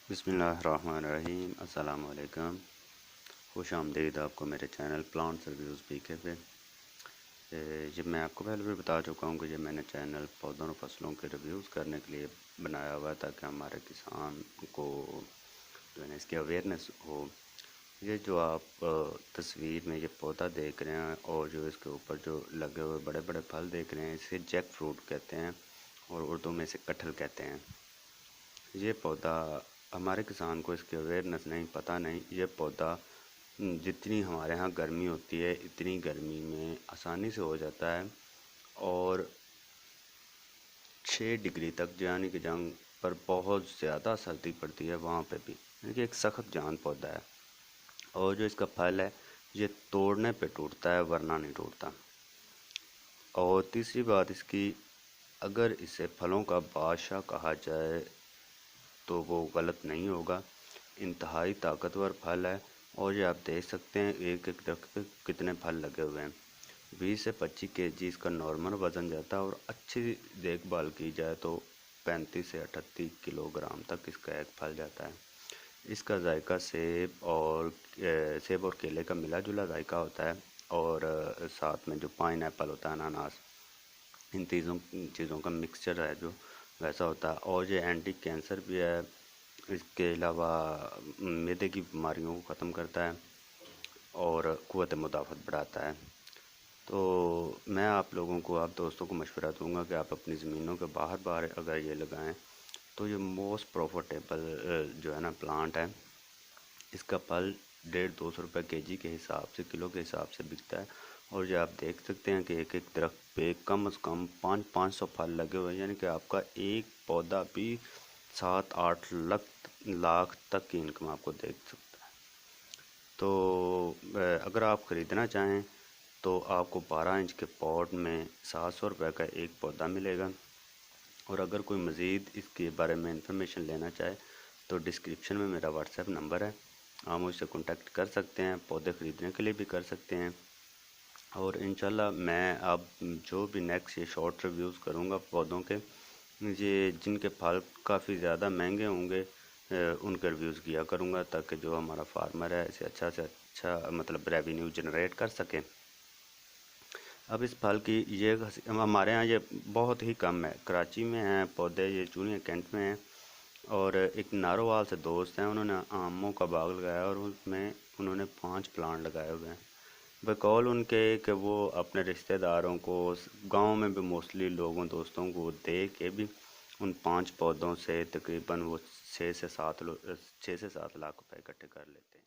بسم اللہ الرحمن الرحیم۔ السلام علیکم، خوش آمدید آپ کو میرے چینل پلانٹس ریویوز پی کے پہ۔ جب میں آپ کو پہلے بھی بتا چکا ہوں کہ یہ میں نے چینل پودوں اور فصلوں کے ریویوز کرنے کے لیے بنایا ہوا ہے تاکہ ہمارے کسان کو جو ہے نا اس کی اویئرنیس ہو۔ یہ جو آپ تصویر میں یہ پودا دیکھ رہے ہیں اور جو اس کے اوپر جو لگے ہوئے بڑے بڑے پھل دیکھ رہے ہیں، اسے جیک فروٹ کہتے ہیں اور اردو میں اسے کٹہل کہتے ہیں۔ یہ پودا ہمارے کسان کو اس کی اویئرنیس نہیں، پتہ نہیں۔ یہ پودا جتنی ہمارے ہاں گرمی ہوتی ہے اتنی گرمی میں آسانی سے ہو جاتا ہے، اور 6 ڈگری تک یعنی کہ جہاں پر بہت زیادہ سردی پڑتی ہے وہاں پہ بھی، یعنی کہ ایک سخت جان پودا ہے۔ اور جو اس کا پھل ہے یہ توڑنے پہ ٹوٹتا ہے ورنہ نہیں ٹوٹتا۔ اور تیسری بات اس کی، اگر اسے پھلوں کا بادشاہ کہا جائے تو وہ غلط نہیں ہوگا۔ انتہائی طاقتور پھل ہے، اور یہ آپ دیکھ سکتے ہیں ایک ایک درخت پہ کتنے پھل لگے ہوئے ہیں۔ 20 سے 25 کے جی اس کا نارمل وزن جاتا ہے، اور اچھی دیکھ بھال کی جائے تو 35 سے 38 کلو گرام تک اس کا ایک پھل جاتا ہے۔ اس کا ذائقہ سیب اور کیلے کا ملا جلا ذائقہ ہوتا ہے، اور ساتھ میں جو پائن ایپل ہوتا ہے، اناناس، ان چیزوں کا مکسچر ہے جو ویسا ہوتا ہے۔ اور یہ اینٹی کینسر بھی ہے، اس کے علاوہ معدے کی بیماریوں کو ختم کرتا ہے اور قوت مدافعت بڑھاتا ہے۔ تو میں آپ لوگوں کو، آپ دوستوں کو مشورہ دوں گا کہ آپ اپنی زمینوں کے باہر اگر یہ لگائیں تو یہ موسٹ پروفیٹیبل جو ہے نا پلانٹ ہے۔ اس کا پھل 150-200 روپے کے جی کے حساب سے، کلو کے حساب سے بکتا ہے، اور یہ آپ دیکھ سکتے ہیں کہ ایک ایک درخت پہ کم از کم 500 پھل لگے ہوئے ہیں، یعنی کہ آپ کا ایک پودا بھی 7-8 لاکھ تک کی انکم آپ کو دیکھ سکتا ہے۔ تو اگر آپ خریدنا چاہیں تو آپ کو 12 انچ کے پاٹ میں 700 روپے کا ایک پودا ملے گا، اور اگر کوئی مزید اس کے بارے میں انفارمیشن لینا چاہے تو ڈسکرپشن میں میرا واٹس ایپ نمبر ہے، آپ مجھ سے کانٹیکٹ کر سکتے ہیں، پودے خریدنے کے لیے بھی کر سکتے ہیں۔ اور انشاءاللہ میں اب جو بھی نیکسٹ یہ شارٹ ریویوز کروں گا پودوں کے، یہ جن کے پھل کافی زیادہ مہنگے ہوں گے ان کے ریویوز کیا کروں گا، تاکہ جو ہمارا فارمر ہے اسے اچھا سے اچھا مطلب ریونیو جنریٹ کر سکے۔ اب اس پھل کی یہ ہمارے ہاں یہ بہت ہی کم ہے، کراچی میں ہیں پودے، یہ چونیا کینٹ میں ہیں، اور ایک نارووال سے دوست ہیں، انہوں نے آموں کا باغ لگایا اور اس میں انہوں نے 5 پلانٹ لگائے ہوئے ہیں، بقول ان کے کہ وہ اپنے رشتہ داروں کو، گاؤں میں بھی موسٹلی لوگوں دوستوں کو دے کے بھی ان 5 پودوں سے تقریباً وہ 6 سے 7 لاکھ روپے اکٹھے کر لیتے ہیں۔